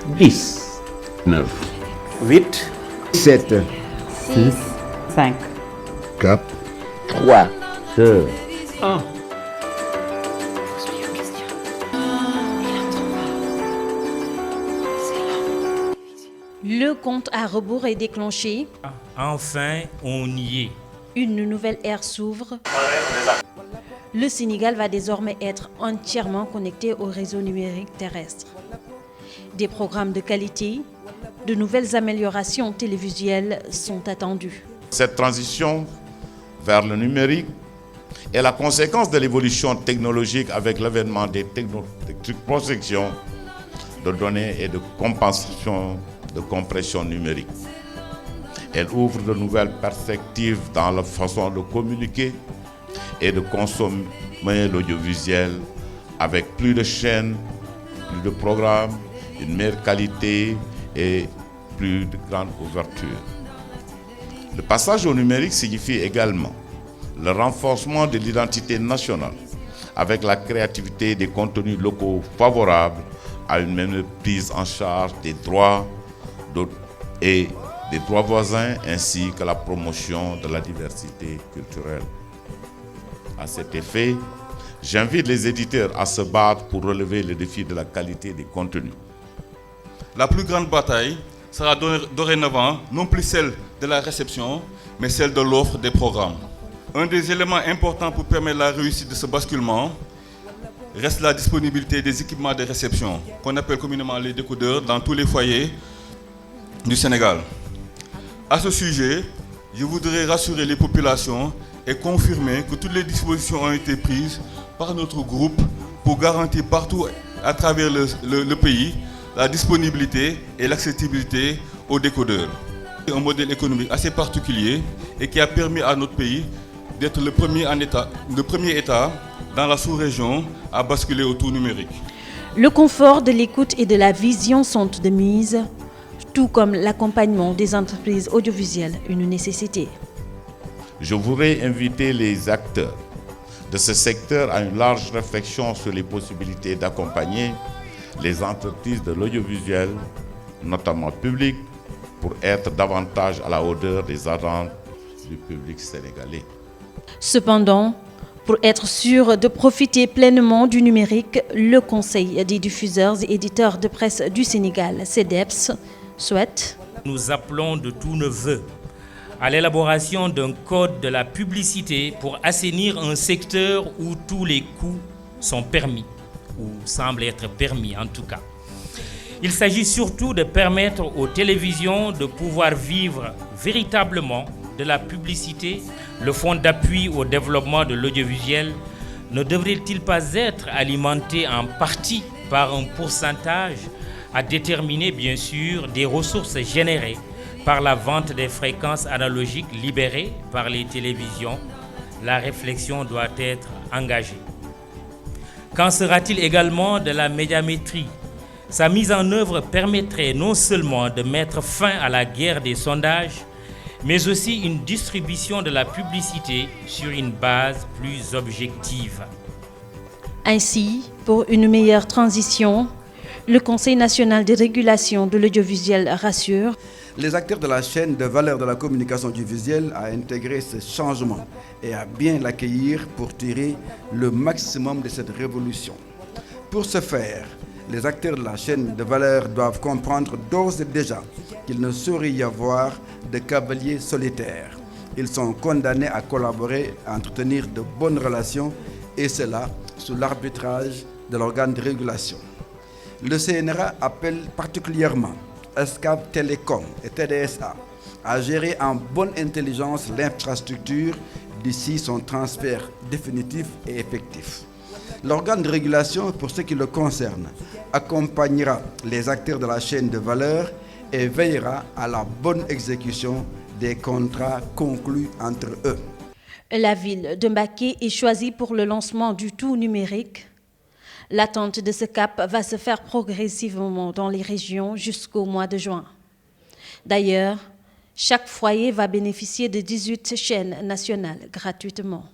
10, 9, 8, 7, 6, 5, 4, 3, 2, 1. Le compte à rebours est déclenché. Enfin, on y est. Une nouvelle ère s'ouvre. Le Sénégal va désormais être entièrement connecté au réseau numérique terrestre. Des programmes de qualité, de nouvelles améliorations télévisuelles sont attendues. Cette transition vers le numérique est la conséquence de l'évolution technologique avec l'avènement des technologies de protection de données et de compensation de compression numérique. Elle ouvre de nouvelles perspectives dans la façon de communiquer et de consommer l'audiovisuel avec plus de chaînes, plus de programmes, une meilleure qualité et plus de grande ouverture. Le passage au numérique signifie également le renforcement de l'identité nationale avec la créativité des contenus locaux favorables à une même prise en charge des droits et des droits voisins ainsi que la promotion de la diversité culturelle. À cet effet, j'invite les éditeurs à se battre pour relever le défi de la qualité des contenus. La plus grande bataille sera dorénavant non plus celle de la réception, mais celle de l'offre des programmes. Un des éléments importants pour permettre la réussite de ce basculement reste la disponibilité des équipements de réception, qu'on appelle communément les décodeurs, dans tous les foyers du Sénégal. À ce sujet, je voudrais rassurer les populations et confirmer que toutes les dispositions ont été prises par notre groupe pour garantir partout à travers le pays la disponibilité et l'accessibilité aux décodeurs. C'est un modèle économique assez particulier et qui a permis à notre pays d'être le premier État dans la sous-région à basculer au tout numérique. Le confort de l'écoute et de la vision sont de mise, tout comme l'accompagnement des entreprises audiovisuelles, une nécessité. Je voudrais inviter les acteurs de ce secteur à une large réflexion sur les possibilités d'accompagner les entreprises de l'audiovisuel, notamment publiques, pour être davantage à la hauteur des attentes du public sénégalais. Cependant, pour être sûr de profiter pleinement du numérique, le Conseil des diffuseurs et éditeurs de presse du Sénégal, CEDEPS, souhaite. Nous appelons de tous nos vœux à l'élaboration d'un code de la publicité pour assainir un secteur où tous les coups sont permis, ou semblent être permis en tout cas. Il s'agit surtout de permettre aux télévisions de pouvoir vivre véritablement de la publicité. Le fonds d'appui au développement de l'audiovisuel ne devrait-il pas être alimenté en partie par un pourcentage à déterminer bien sûr des ressources générées par la vente des fréquences analogiques libérées par les télévisions? La réflexion doit être engagée. Qu'en sera-t-il également de la médiamétrie? Sa mise en œuvre permettrait non seulement de mettre fin à la guerre des sondages, mais aussi une distribution de la publicité sur une base plus objective. Ainsi, pour une meilleure transition, le Conseil national de régulation de l'audiovisuel rassure. Les acteurs de la chaîne de valeur de la communication audiovisuelle a intégré ce changement et à bien l'accueillir pour tirer le maximum de cette révolution. Pour ce faire, les acteurs de la chaîne de valeur doivent comprendre d'ores et déjà qu'il ne saurait y avoir de cavaliers solitaires. Ils sont condamnés à collaborer, à entretenir de bonnes relations, et cela sous l'arbitrage de l'organe de régulation. Le CNRA appelle particulièrement Escave Télécom et TDSA à gérer en bonne intelligence l'infrastructure d'ici son transfert définitif et effectif. L'organe de régulation, pour ce qui le concerne, accompagnera les acteurs de la chaîne de valeur et veillera à la bonne exécution des contrats conclus entre eux. La ville de Mbacké est choisie pour le lancement du tout numérique. L'attente de ce cap va se faire progressivement dans les régions jusqu'au mois de juin. D'ailleurs, chaque foyer va bénéficier de 18 chaînes nationales gratuitement.